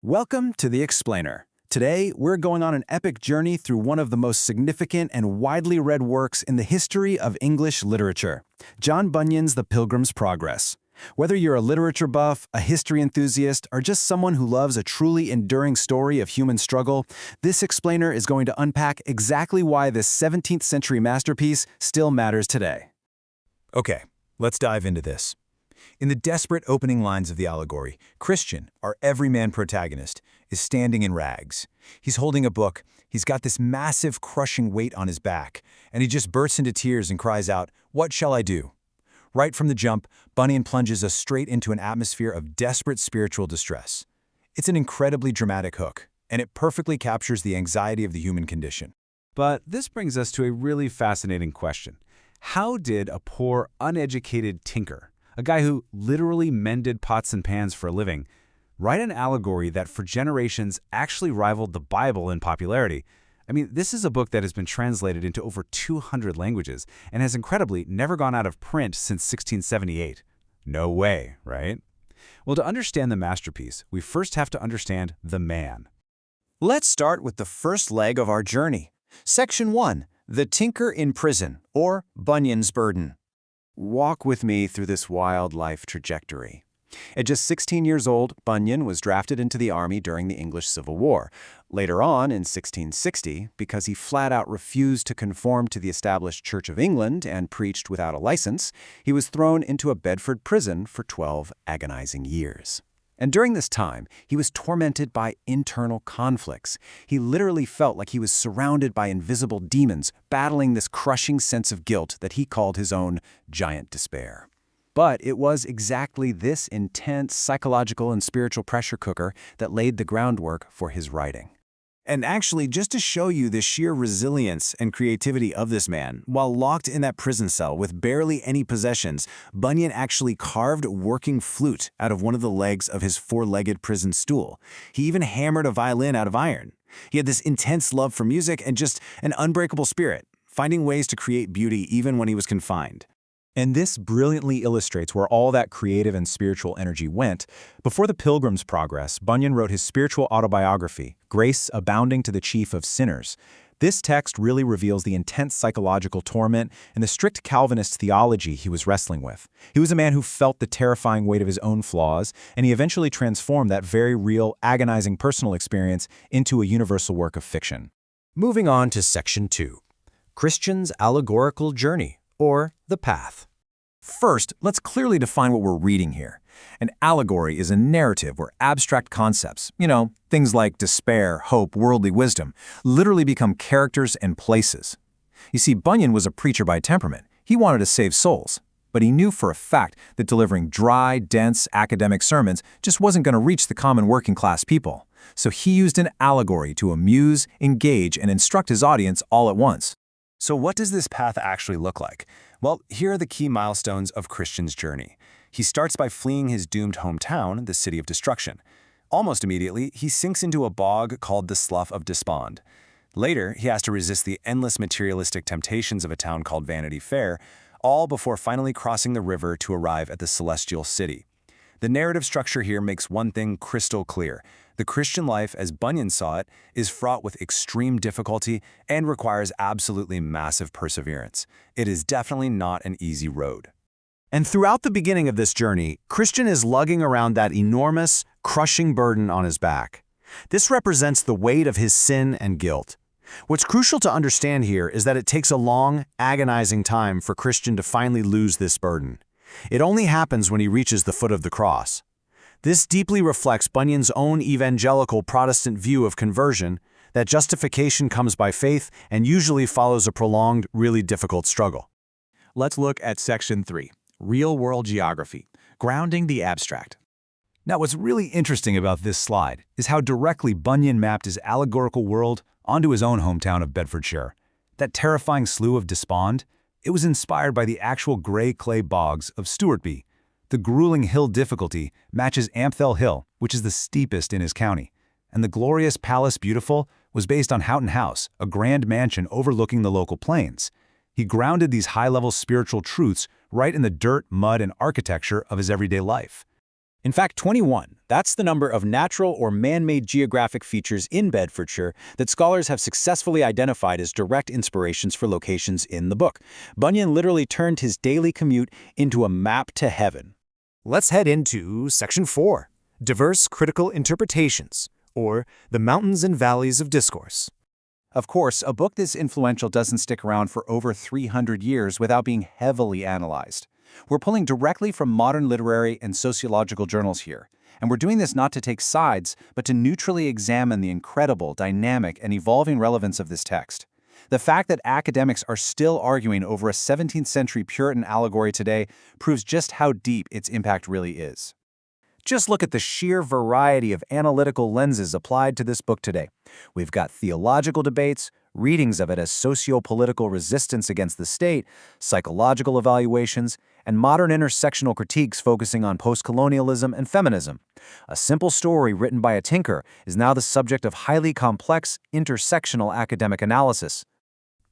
Welcome to The Explainer. Today, we're going on an epic journey through one of the most significant and widely read works in the history of English literature, John Bunyan's The Pilgrim's Progress. Whether you're a literature buff, a history enthusiast, or just someone who loves a truly enduring story of human struggle, this explainer is going to unpack exactly why this 17th century masterpiece still matters today. Okay, let's dive into this. In the desperate opening lines of the Allegory, Christian, our everyman protagonist, is standing in rags. He's holding a book, he's got this massive crushing weight on his back, and he just bursts into tears and cries out, "What shall I do?" Right from the jump, Bunyan plunges us straight into an atmosphere of desperate spiritual distress. It's an incredibly dramatic hook, and it perfectly captures the anxiety of the human condition. But this brings us to a really fascinating question. How did a poor, uneducated tinker, a guy who literally mended pots and pans for a living, write an allegory that for generations actually rivaled the Bible in popularity? I mean, this is a book that has been translated into over 200 languages and has incredibly never gone out of print since 1678. No way, right? Well, to understand the masterpiece, we first have to understand the man. Let's start with the first leg of our journey. Section 1, The Tinker in Prison, or Bunyan's Burden. Walk with me through this wild life trajectory. At just 16 years old, Bunyan was drafted into the army during the English Civil War. Later on, in 1660, because he flat out refused to conform to the established Church of England and preached without a license, he was thrown into a Bedford prison for 12 agonizing years. And during this time, he was tormented by internal conflicts. He literally felt like he was surrounded by invisible demons, battling this crushing sense of guilt that he called his own giant despair. But it was exactly this intense psychological and spiritual pressure cooker that laid the groundwork for his writing. And actually, just to show you the sheer resilience and creativity of this man, while locked in that prison cell with barely any possessions, Bunyan actually carved a working flute out of one of the legs of his four-legged prison stool. He even hammered a violin out of iron. He had this intense love for music and just an unbreakable spirit, finding ways to create beauty even when he was confined. And this brilliantly illustrates where all that creative and spiritual energy went. Before the Pilgrim's Progress, Bunyan wrote his spiritual autobiography, Grace Abounding to the Chief of Sinners. This text really reveals the intense psychological torment and the strict Calvinist theology he was wrestling with. He was a man who felt the terrifying weight of his own flaws, and he eventually transformed that very real, agonizing personal experience into a universal work of fiction. Moving on to Section 2, Christian's Allegorical Journey, or The Path. First, let's clearly define what we're reading here. An allegory is a narrative where abstract concepts, things like despair, hope, worldly wisdom, literally become characters and places. You see, Bunyan was a preacher by temperament. He wanted to save souls, but he knew for a fact that delivering dry, dense, academic sermons just wasn't going to reach the common working-class people. So he used an allegory to amuse, engage, and instruct his audience all at once. So what does this path actually look like? Well, here are the key milestones of Christian's journey. He starts by fleeing his doomed hometown, the city of destruction. Almost immediately, he sinks into a bog called the Slough of Despond. Later, he has to resist the endless materialistic temptations of a town called Vanity Fair, all before finally crossing the river to arrive at the celestial city. The narrative structure here makes one thing crystal clear. The Christian life, as Bunyan saw it, is fraught with extreme difficulty and requires absolutely massive perseverance. It is definitely not an easy road. And throughout the beginning of this journey, Christian is lugging around that enormous, crushing burden on his back. This represents the weight of his sin and guilt. What's crucial to understand here is that it takes a long, agonizing time for Christian to finally lose this burden. It only happens when he reaches the foot of the cross. This deeply reflects Bunyan's own evangelical Protestant view of conversion, that justification comes by faith and usually follows a prolonged, really difficult struggle. Let's look at Section 3, Real-World Geography, Grounding the Abstract. Now, what's really interesting about this slide is how directly Bunyan mapped his allegorical world onto his own hometown of Bedfordshire. That terrifying slough of despond, it was inspired by the actual gray clay bogs of Stewartby. The grueling hill difficulty matches Ampthell Hill, which is the steepest in his county. And the glorious Palace Beautiful was based on Houghton House, a grand mansion overlooking the local plains. He grounded these high-level spiritual truths right in the dirt, mud, and architecture of his everyday life. In fact, 21. That's the number of natural or man-made geographic features in Bedfordshire that scholars have successfully identified as direct inspirations for locations in the book. Bunyan literally turned his daily commute into a map to heaven. Let's head into Section 4, Diverse Critical Interpretations, or the Mountains and Valleys of Discourse. Of course, a book this influential doesn't stick around for over 300 years without being heavily analyzed. We're pulling directly from modern literary and sociological journals here, and we're doing this not to take sides, but to neutrally examine the incredible, dynamic, and evolving relevance of this text. The fact that academics are still arguing over a 17th century Puritan allegory today proves just how deep its impact really is. Just look at the sheer variety of analytical lenses applied to this book today. We've got theological debates, readings of it as socio-political resistance against the state, psychological evaluations, and modern intersectional critiques focusing on post-colonialism and feminism. A simple story written by a tinker is now the subject of highly complex, intersectional academic analysis.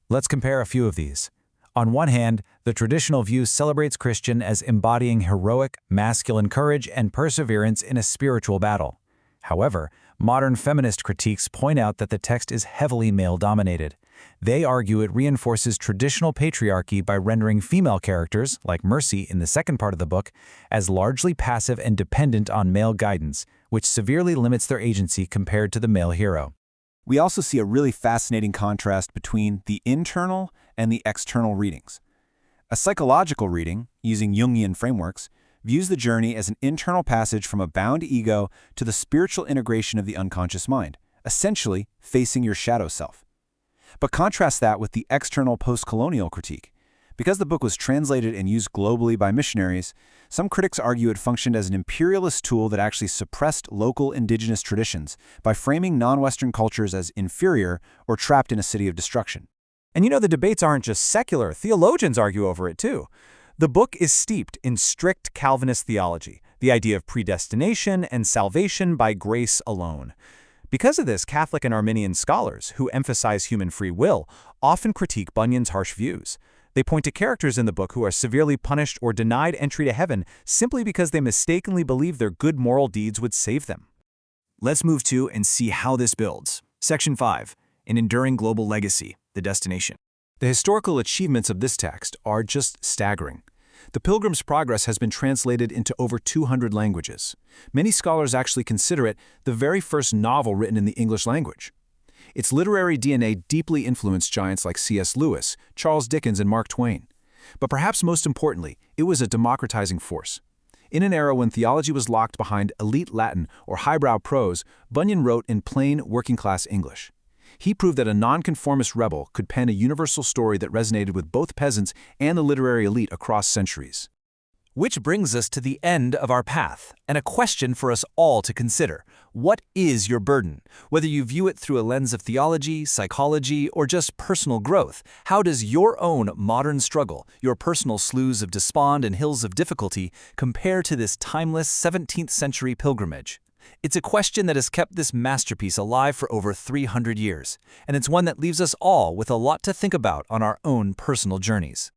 Let's compare a few of these. On one hand, the traditional view celebrates Christian as embodying heroic, masculine courage and perseverance in a spiritual battle. However, modern feminist critiques point out that the text is heavily male-dominated. They argue it reinforces traditional patriarchy by rendering female characters, like Mercy in the second part of the book, as largely passive and dependent on male guidance, which severely limits their agency compared to the male hero. We also see a really fascinating contrast between the internal and the external readings. A psychological reading, using Jungian frameworks, views the journey as an internal passage from a bound ego to the spiritual integration of the unconscious mind, essentially facing your shadow self. But contrast that with the external post-colonial critique. Because the book was translated and used globally by missionaries, some critics argue it functioned as an imperialist tool that actually suppressed local indigenous traditions by framing non-Western cultures as inferior or trapped in a city of destruction. And the debates aren't just secular. Theologians argue over it too. The book is steeped in strict Calvinist theology, the idea of predestination and salvation by grace alone. Because of this, Catholic and Arminian scholars, who emphasize human free will, often critique Bunyan's harsh views. They point to characters in the book who are severely punished or denied entry to heaven simply because they mistakenly believe their good moral deeds would save them. Let's move to and see how this builds. Section 5, An Enduring Global Legacy, the Destination. The historical achievements of this text are just staggering. The Pilgrim's Progress has been translated into over 200 languages. Many scholars actually consider it the very first novel written in the English language. Its literary DNA deeply influenced giants like C.S. Lewis, Charles Dickens, and Mark Twain. But perhaps most importantly, it was a democratizing force. In an era when theology was locked behind elite Latin or highbrow prose, Bunyan wrote in plain, working-class English. He proved that a nonconformist rebel could pen a universal story that resonated with both peasants and the literary elite across centuries. Which brings us to the end of our path, and a question for us all to consider. What is your burden? Whether you view it through a lens of theology, psychology, or just personal growth, how does your own modern struggle, your personal sloughs of despond and hills of difficulty, compare to this timeless 17th century pilgrimage? It's a question that has kept this masterpiece alive for over 300 years, and it's one that leaves us all with a lot to think about on our own personal journeys.